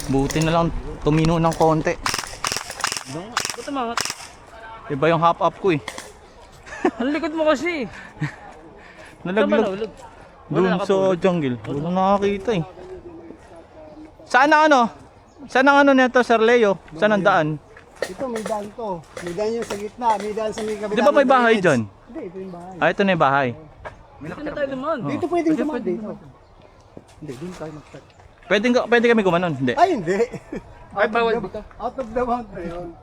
Buti na lang tumino ng konti. Ba't umangat? Iba yung hop up ko eh. Ang likod mo kasi. Nalaglag. Doon sa jungle. Wala nakakita eh. Saan ang ano? Saan ang ano nito, Sir Leo? Saan ang daan? Ito, may daan to. May daan yung sa gitna, may daan sa may kabila. Di ba may bahay dyan? Hindi, ito yung bahay. Ah, ito na yung bahay. Dito na tayo naman. Dito pwedeng tumaan dito. Hindi, dun tayo mag-start. Pwede kami gumanon? Hindi. Ay, hindi. Ay, bawal dito. Out of the mountain yun.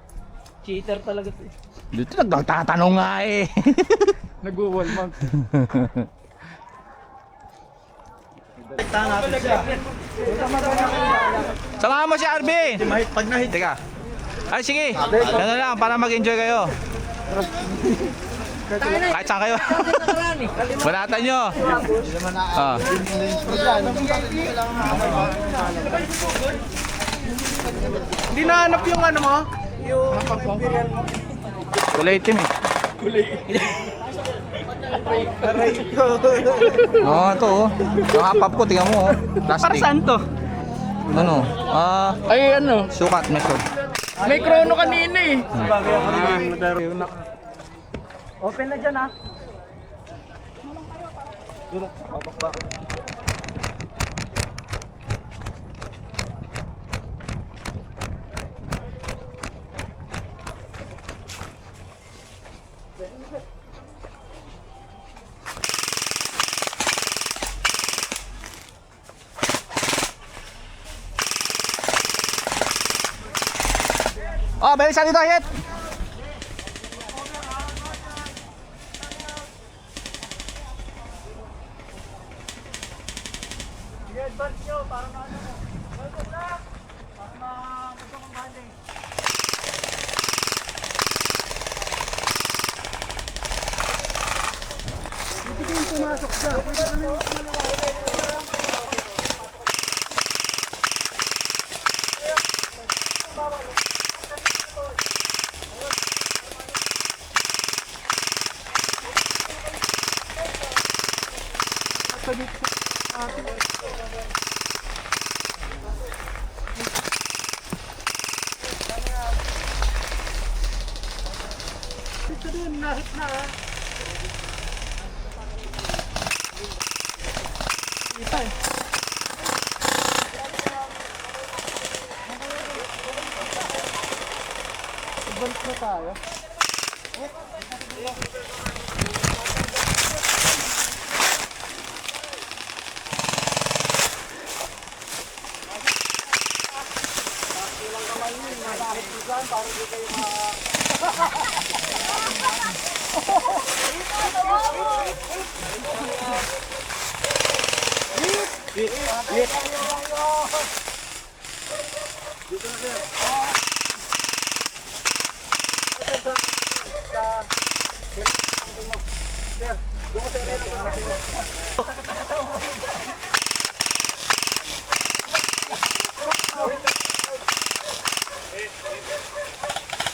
Cheater talaga to. Dito nagtatanong nga eh. Nag-wall mount. Samahan mo si RB. Pag nahit. Teka. Ay sige. Ano lang para mag-enjoy kayo. Kahit saan kayo. Banatan nyo. Ah. Hindi nahanap yung ano mo? Yung Kulay itim eh. aray ko. Oo, ito oh. Yung hop up ko, tingnan mo oh. Para Plastic. saan to? Ano? Ay ano? Sukat method. May chrono kanina eh. Open na dyan, ha? Oh, bilisan dito, hit! Balik na tayo.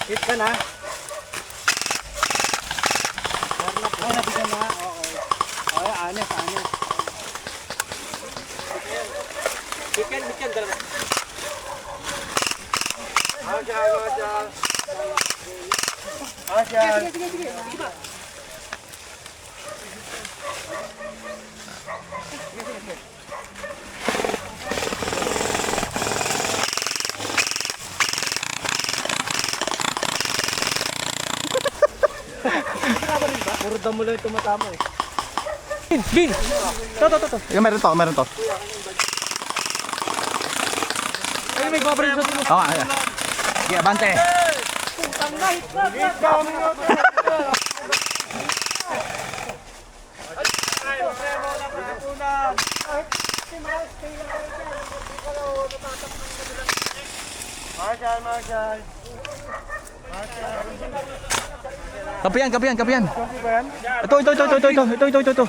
Hit ka na. Ay, nabigyan na. Okay. Okay, honest. Bikin, dalawa. Asya. Sige. Puro damo lang yung tumatama eh. Bin! To. Meron to. Ay, may coverage sa tulo. Oo, ayan. Sige, abante. Marshall. Kapiyan. Ito.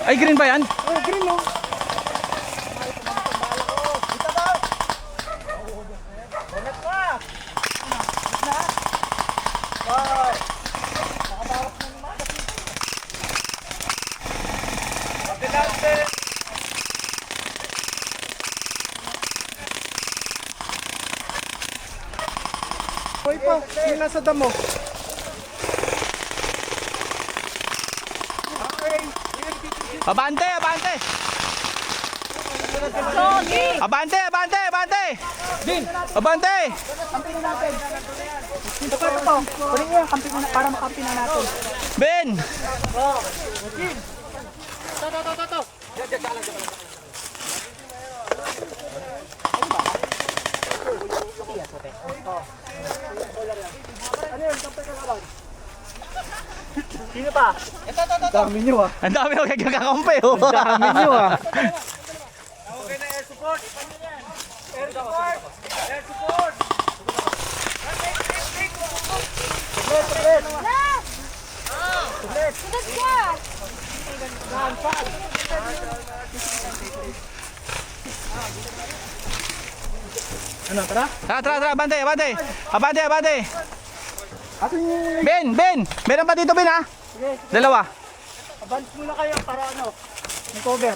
Ay, green ba yan? Oh, green no. Hoy pa, yung nasa damo. Abante, abante! Abante, abante, abante! Din! Abante! Kampin na natin. Ito. Kunin nyo yung kampin na para makampin na natin. Ben! Sino pa? Ang dami nyo ah. Ang dami ko kagakampi oh. Ang dami nyo ah. Ano, tara? Tara, abante, abante! Abante, abante! Ato yung... Ben! Meron pa dito, Ben ha? Dalawa. Advance muna kayo para ano? May cover.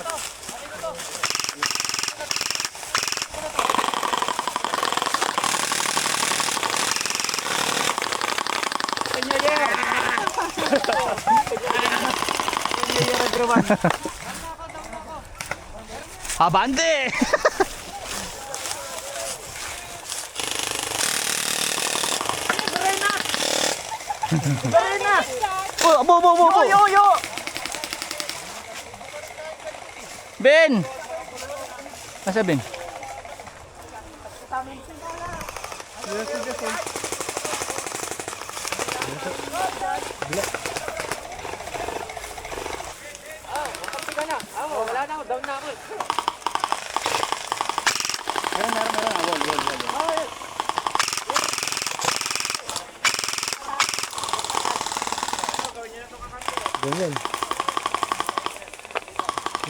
Abante! Barena! Oh, abo! Yo! Ben! Nasa Ben?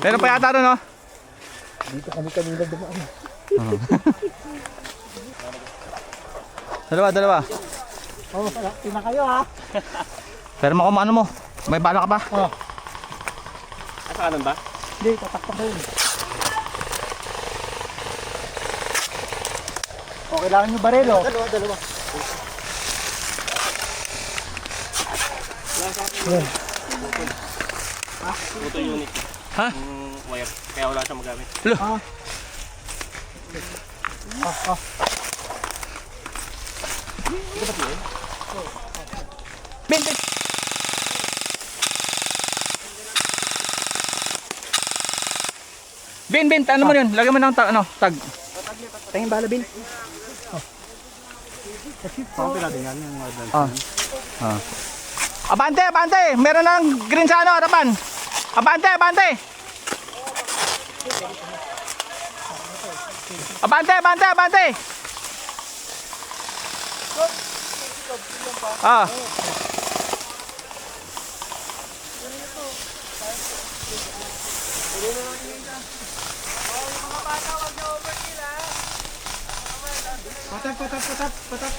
Meron pa yata rin, no? Dito kami kanina dumaan. Dalawa. Oh, malaki na kayo ha. Pero mo ano mo? May bala ka ba? Oh. Asa kanan ba? Hindi, tatakpan kayo. Oh, kailangan nyo barelo. Dalawa. Auto unit. Ha? Yung wire. Kaya wala siyang magamit. Lo. Ben! Ben, ano mo yun? Lagyan mo ng tag. Tingin bala, Bin. Abante! Meron ng green sa harapan. Abante! Ah. Patat.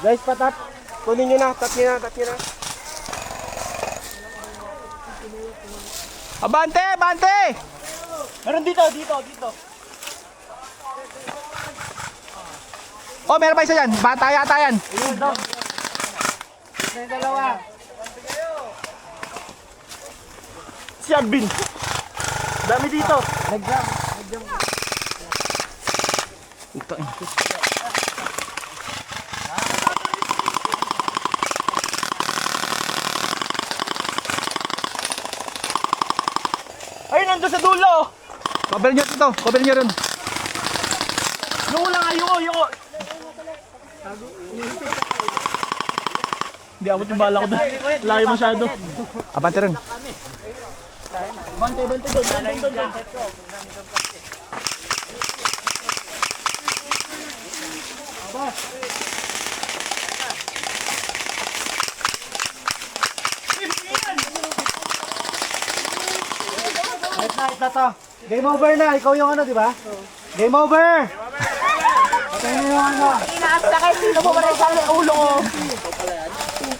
Guys, patat. Kunin nyo na, tat nyo na. Abante! Meron dito. Oh, meron pa isa dyan. Bata yata yan. Ayun, daw. May dalawa. Si Albin. Dami dito. Nag-jump. Ito. Ay, nandun sa dulo. Cover nyo rin. Yung lang, ayoko. Hindi abot yung bala ko doon. Laki masyado. Abante rin. Bante doon. Night na to. Game over na. Ikaw yung ano, di ba? Game over! Patay na yung ano. Inaas na kayo, sino mo ba rin sa ulo ko?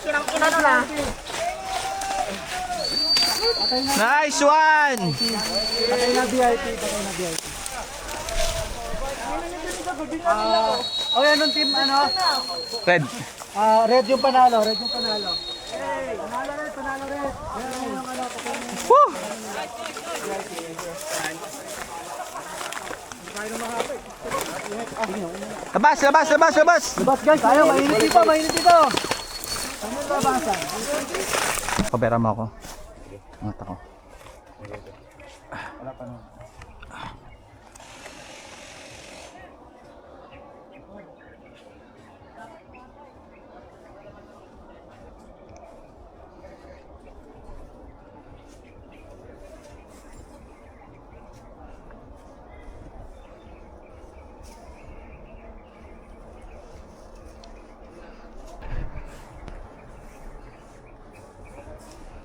Kinang inano na. Nice one! Patay na VIP. Oh, yan yung team, ano? Red. Red yung panalo, red yung panalo. Hey, panalo red, panalo red. Yan yung ano, Woo! Labas, labas, labas, labas! labas guys, tayo, mainit dito, mainit dito. Ano yung labasan? Pabera mo ako. Angat ako.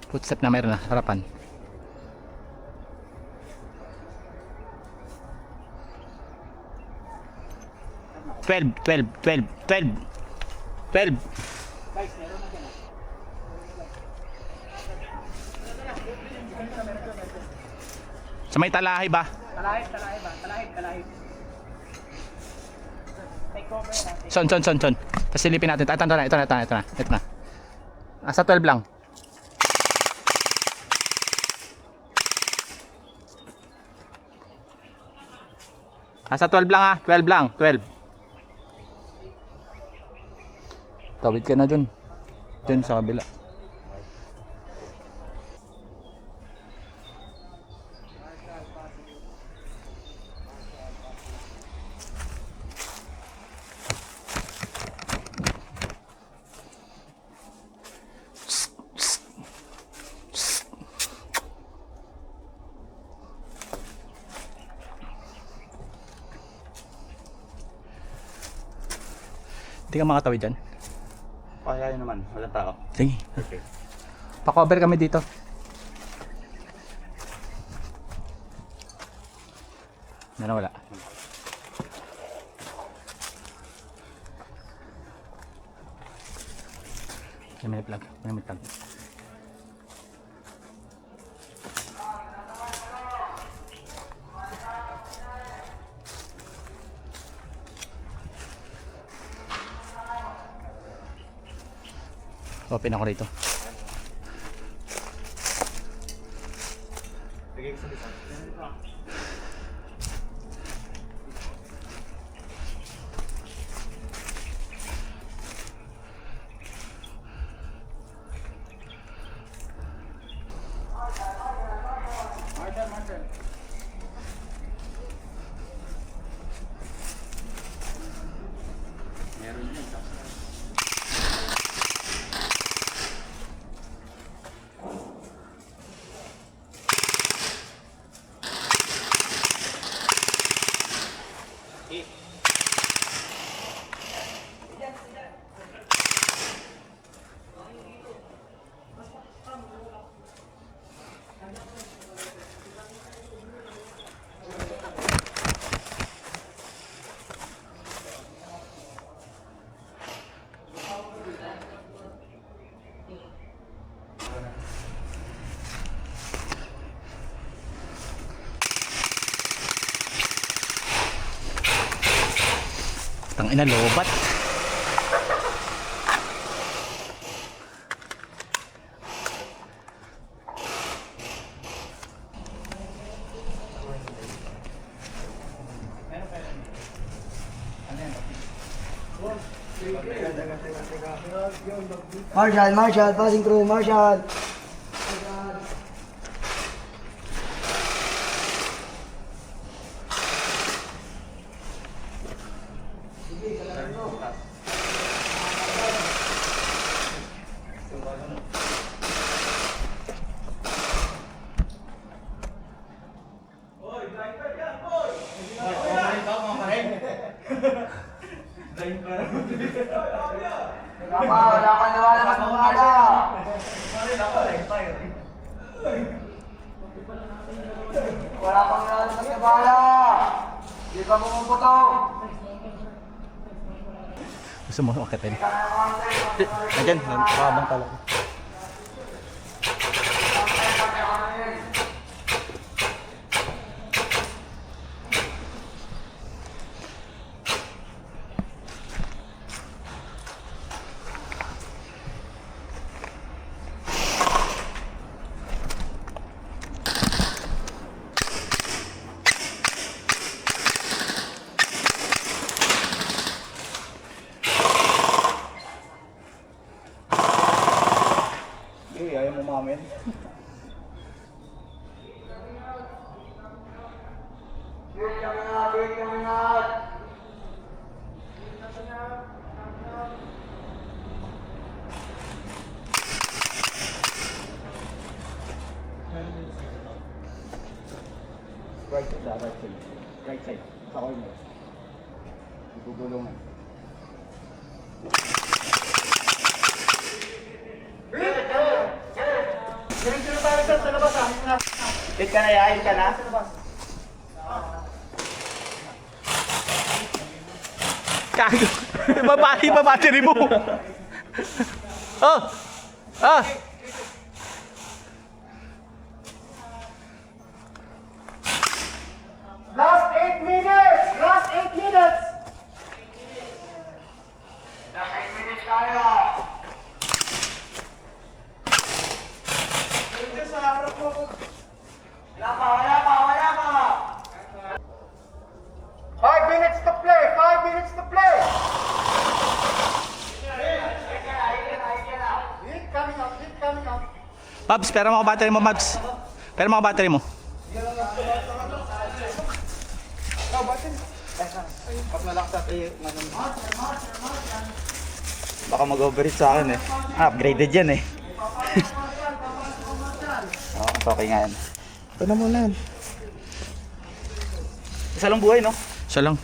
Footstep na mayroon na, harapan. Twelve. Sa may talahi ba? Talahib ba? Talahib. Take over natin. Son. Tapos silipin natin. Ito na. Asa 12 lang. Asa 12 lang 12 lang. Tawid ka na dun. Dun sa kabila. Hindi ka makatawid dyan. Kaya yun naman, walang tao. Sige. Okay. Pa-cover kami dito. Wala. May plug. Open ako rito. Tangina, lobat. Marshall, passing through, Marshall. Wala kang nawala mas mawala. Wala kang nawala mas mawala. Di ka pumuputo. Gusto mo akitin? Ayan, nakabang pala. yan. Right side, right side. Right side. Sa corner. Igugulungan. Sino tayo sir sa labas ah? Hit ka na ya, hit ka na. Kago. Iba battery mo. Oh. Ah. Last 8 minutes! Last 8 minutes! Five minutes to play! 5 minutes to play! Hit coming up! Hit coming up! Mabs, pera mo ako battery mo, Mabs. Pera mo ako battery mo. Pag malakas at baka mag-overheat sa akin eh. Upgraded yan eh. Okay nga yan. Ito na muna yan. Isa lang buhay, no? Siya lang.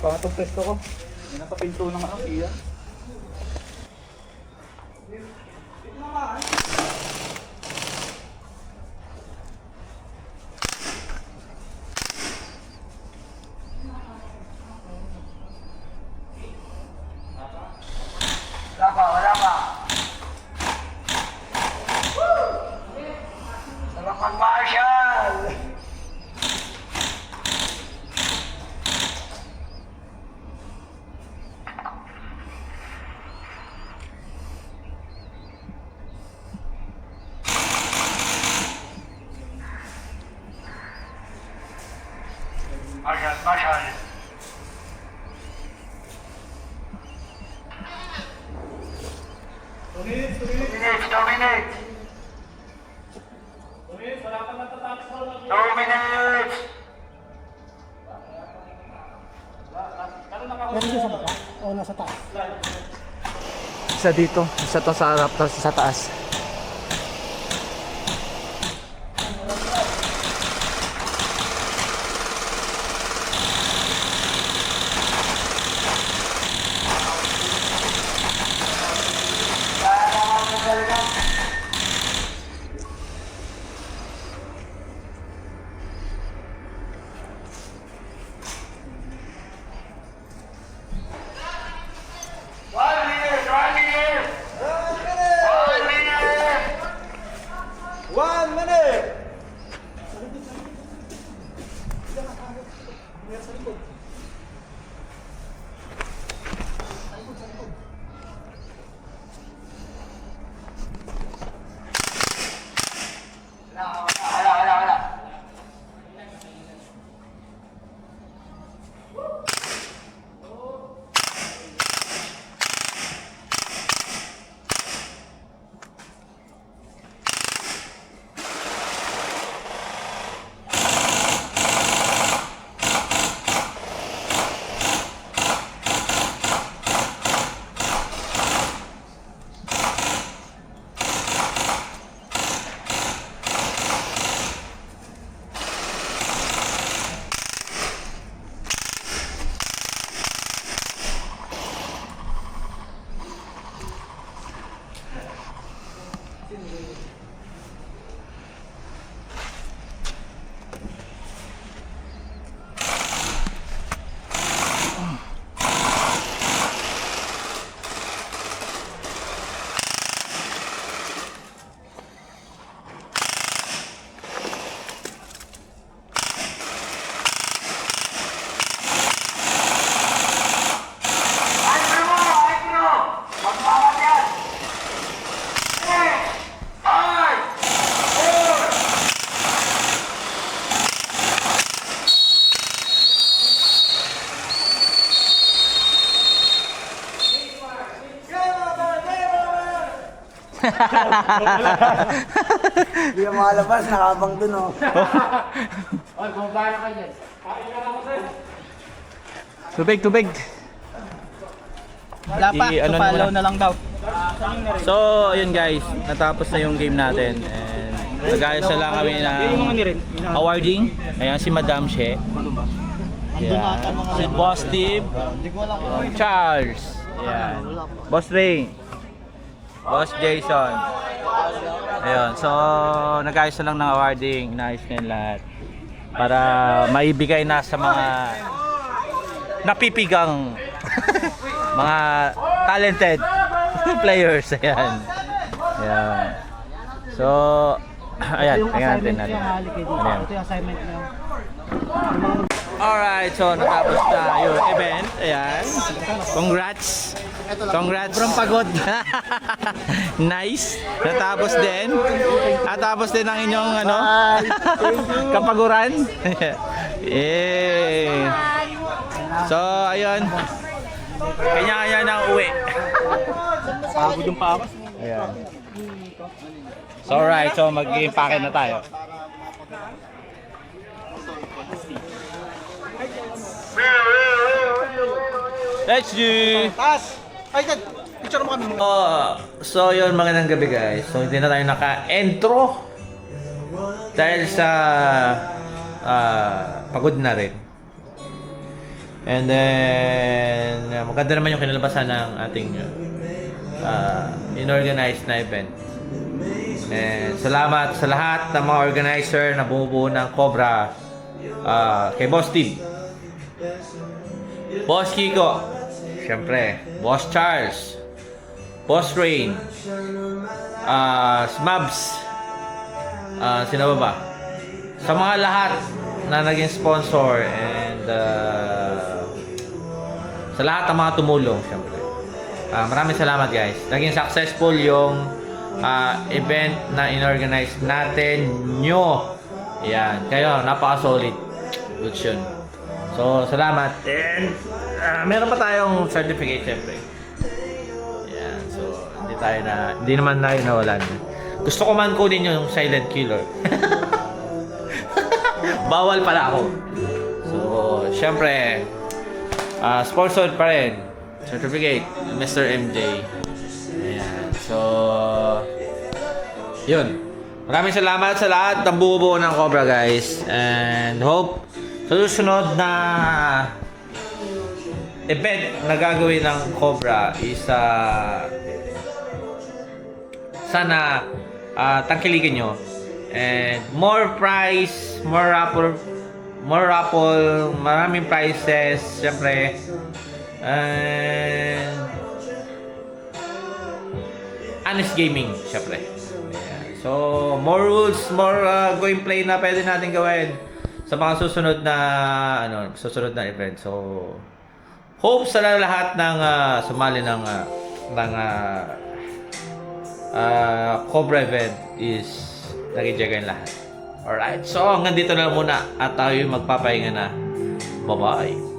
Pangatong testo ko. May nasa pinto ng iya. Wala pa. Salamat, Marshall! Marshall. Two minutes. 2 minutes. Meron siya sa baba? O nasa taas? Isa dito. Isa to sa harap, tapos sa taas. Hindi ka makalabas, nakabang dun oh. Oy, bumaba na kayo dyan. Tubig, tubig. Wala pa, ano follow muna. na lang daw. So, ayun guys, natapos na yung game natin and nag-ayos na lang kami ng awarding. Ayan si Madam She. Ayan. Si Boss Steve. Charles. Ayan. Boss Ray. Boss Jason. Ayun. So, nag-ayos na lang ng awarding. Inayos na yung lahat. Para maibigay na sa mga napipigang mga talented players. Ayan. Ayan. So, ayan. Tingnan natin natin. Ayan. Ito yung assignment niyo. Alright, so natapos na yung event. Ayan. Congrats. Congrats. Sobrang pagod. Nice. Natapos din. Natapos din ang inyong ano, kapaguran. Yeah. So, ayun. Kanya-kanya nang uwi. Pagod yung pakas. Ayan. So, alright. So, mag-impake na tayo. Let's do! Tas! Ay, dad! Picture mo kami. So yun, magandang gabi guys. So hindi na tayo naka-intro dahil sa pagod na rin. And then maganda naman yung kinalabasan ng ating inorganized na event. And salamat sa lahat ng mga organizer na bumubuo ng Cobra, kay Boss Steve, Boss Kiko, syempre, Boss Charles, Boss Rain, Smabs, sino ba? Sa mga lahat na naging sponsor and sa lahat ng mga tumulong, syempre. Maraming salamat guys. Naging successful yung event na inorganize natin nyo. Yan, kayo, napaka-solid. Good yun. So, salamat. And meron pa tayong certificate, syempre. Yan, so hindi naman tayo nawalan. Gusto ko man kunin yung silent killer. Bawal pala ako. So, syempre, sponsored pa rin. Certificate, Mr. MJ. Ayan, so, yun. Maraming salamat sa lahat ng buo-buo ng Cobra guys. And hope sa susunod na event na gagawin ng Cobra is sana tangkilikin nyo. And more prize, more raffle, maraming prizes, syempre. And honest gaming, syempre. Ayan. So, more rules, more gameplay na pwede natin gawin sa mga susunod na event. So, hope sa lahat ng sumali ng Cobra event is nag-enjoy lahat. Alright, so hanggang dito na muna at tayo magpapahinga na. Bye-bye.